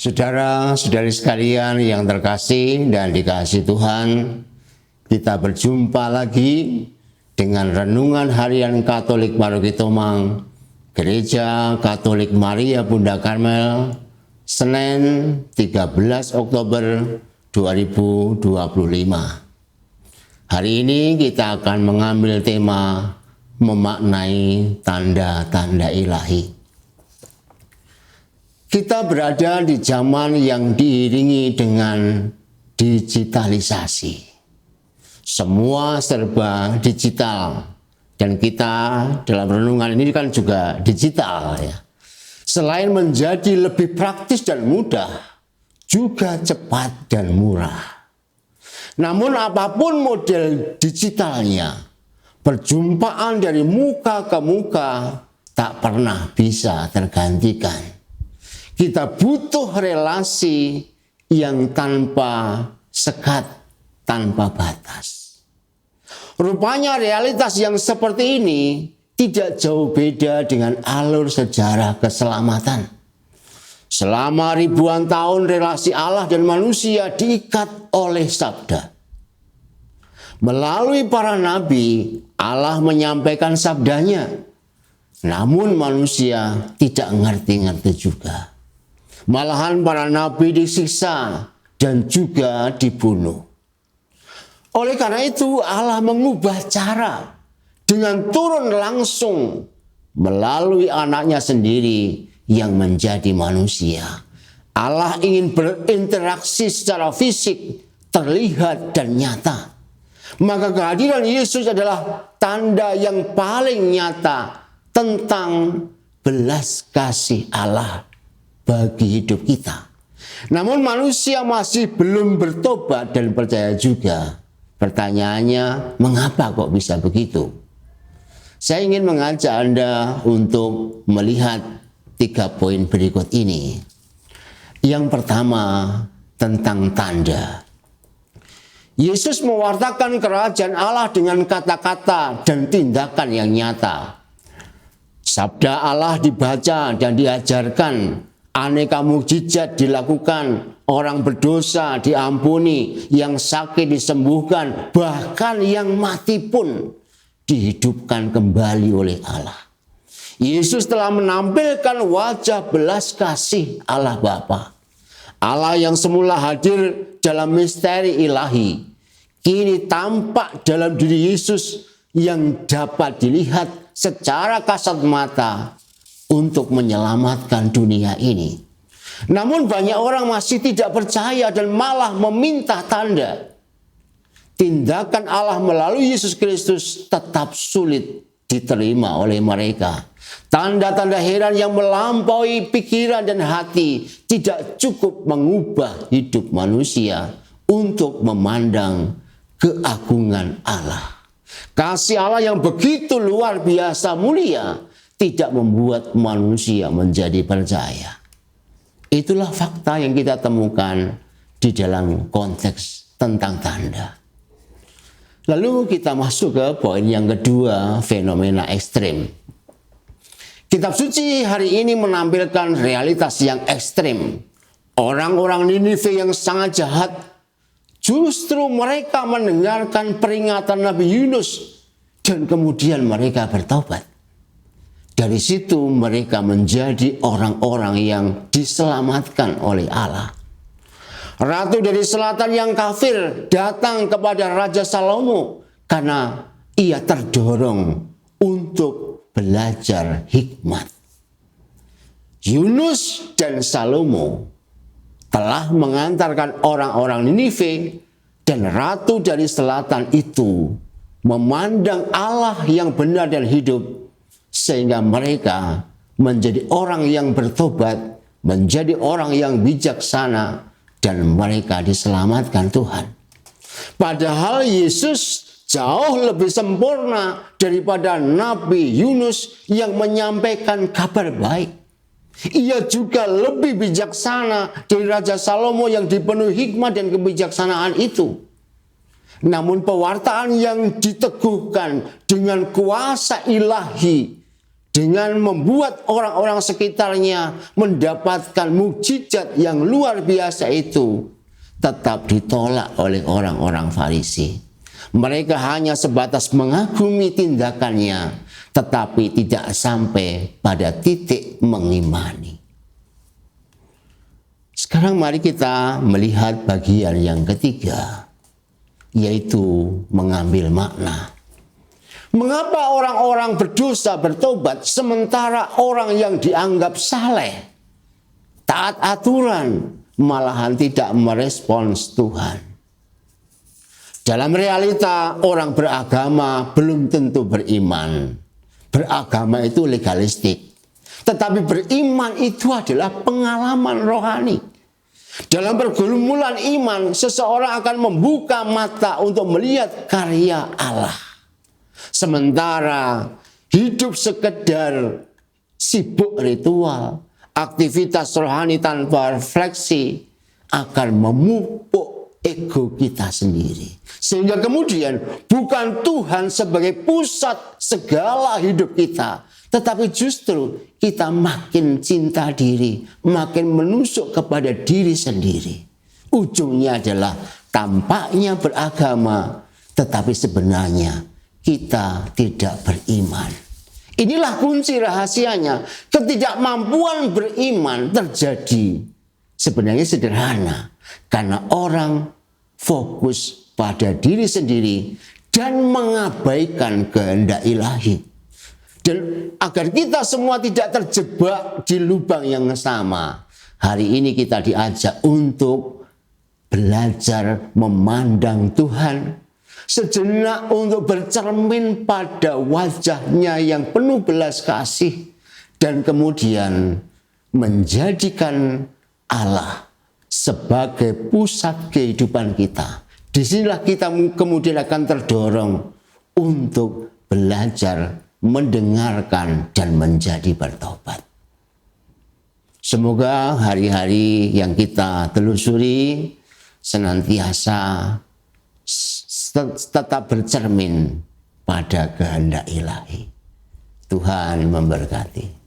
Saudara-saudari sekalian yang terkasih dan dikasihi Tuhan, kita berjumpa lagi dengan Renungan Harian Katolik Paroki Tomang, Gereja Katolik Maria Bunda Karmel, Senin 13 Oktober 2025. Hari ini kita akan mengambil tema memaknai tanda-tanda ilahi. Kita berada di zaman yang diiringi dengan digitalisasi. Semua serba digital. Dan kita dalam renungan ini kan juga digital ya. Selain menjadi lebih praktis dan mudah, juga cepat dan murah. Namun apapun model digitalnya, perjumpaan dari muka ke muka tak pernah bisa tergantikan. Kita butuh relasi yang tanpa sekat, tanpa batas. Rupanya realitas yang seperti ini tidak jauh beda dengan alur sejarah keselamatan. Selama ribuan tahun relasi Allah dan manusia diikat oleh sabda. Melalui para nabi, Allah menyampaikan sabdanya. Namun manusia tidak ngerti-ngerti juga. Malahan para nabi disiksa dan juga dibunuh. Oleh karena itu Allah mengubah cara dengan turun langsung melalui anaknya sendiri yang menjadi manusia. Allah ingin berinteraksi secara fisik, terlihat dan nyata. Maka kehadiran Yesus adalah tanda yang paling nyata tentang belas kasih Allah bagi hidup kita. Namun manusia masih belum bertobat dan percaya juga. Pertanyaannya, mengapa kok bisa begitu? Saya ingin mengajak Anda untuk melihat 3 poin berikut ini. Yang pertama, tentang tanda. Yesus mewartakan kerajaan Allah dengan kata-kata dan tindakan yang nyata. Sabda Allah dibaca dan diajarkan. Aneka mukjizat dilakukan, orang berdosa diampuni, yang sakit disembuhkan, bahkan yang mati pun dihidupkan kembali oleh Allah. Yesus telah menampilkan wajah belas kasih Allah Bapa. Allah yang semula hadir dalam misteri ilahi, kini tampak dalam diri Yesus yang dapat dilihat secara kasat mata untuk menyelamatkan dunia ini. Namun banyak orang masih tidak percaya dan malah meminta tanda. Tindakan Allah melalui Yesus Kristus tetap sulit diterima oleh mereka. Tanda-tanda heran yang melampaui pikiran dan hati tidak cukup mengubah hidup manusia untuk memandang keagungan Allah. Kasih Allah yang begitu luar biasa mulia tidak membuat manusia menjadi percaya. Itulah fakta yang kita temukan di dalam konteks tentang tanda. Lalu kita masuk ke poin yang kedua, fenomena ekstrim. Kitab suci hari ini menampilkan realitas yang ekstrim. Orang-orang Ninive yang sangat jahat, justru mereka mendengarkan peringatan Nabi Yunus dan kemudian mereka bertobat. Dari situ mereka menjadi orang-orang yang diselamatkan oleh Allah. Ratu dari selatan yang kafir datang kepada Raja Salomo karena ia terdorong untuk belajar hikmat. Yunus dan Salomo telah mengantarkan orang-orang Ninive dan ratu dari selatan itu memandang Allah yang benar dan hidup, sehingga mereka menjadi orang yang bertobat, menjadi orang yang bijaksana, dan mereka diselamatkan Tuhan. Padahal Yesus jauh lebih sempurna daripada Nabi Yunus yang menyampaikan kabar baik. Ia juga lebih bijaksana dari Raja Salomo yang dipenuhi hikmat dan kebijaksanaan itu. Namun pewartaan yang diteguhkan dengan kuasa ilahi dengan membuat orang-orang sekitarnya mendapatkan mukjizat yang luar biasa itu, tetap ditolak oleh orang-orang Farisi. Mereka hanya sebatas mengagumi tindakannya, tetapi tidak sampai pada titik mengimani. Sekarang mari kita melihat bagian yang ketiga, yaitu mengambil makna. Mengapa orang-orang berdosa bertobat sementara orang yang dianggap saleh, taat aturan, malahan tidak merespons Tuhan? Dalam realita, orang beragama belum tentu beriman. Beragama itu legalistik. Tetapi beriman itu adalah pengalaman rohani. Dalam pergumulan iman, seseorang akan membuka mata untuk melihat karya Allah. Sementara hidup sekedar sibuk ritual, aktivitas rohani tanpa refleksi akan memupuk ego kita sendiri. Sehingga kemudian bukan Tuhan sebagai pusat segala hidup kita, tetapi justru kita makin cinta diri, makin menusuk kepada diri sendiri. Ujungnya adalah tampaknya beragama, tetapi sebenarnya kita tidak beriman. Inilah kunci rahasianya. Ketidakmampuan beriman terjadi sebenarnya sederhana, karena orang fokus pada diri sendiri dan mengabaikan kehendak ilahi. Dan agar kita semua tidak terjebak di lubang yang sama, hari ini kita diajak untuk belajar memandang Tuhan sejenak, untuk bercermin pada wajahnya yang penuh belas kasih, dan kemudian menjadikan Allah sebagai pusat kehidupan kita. Disinilah kita kemudian akan terdorong untuk belajar, mendengarkan, dan menjadi bertobat. Semoga hari-hari yang kita telusuri senantiasa tetap bercermin pada kehendak ilahi. Tuhan memberkati.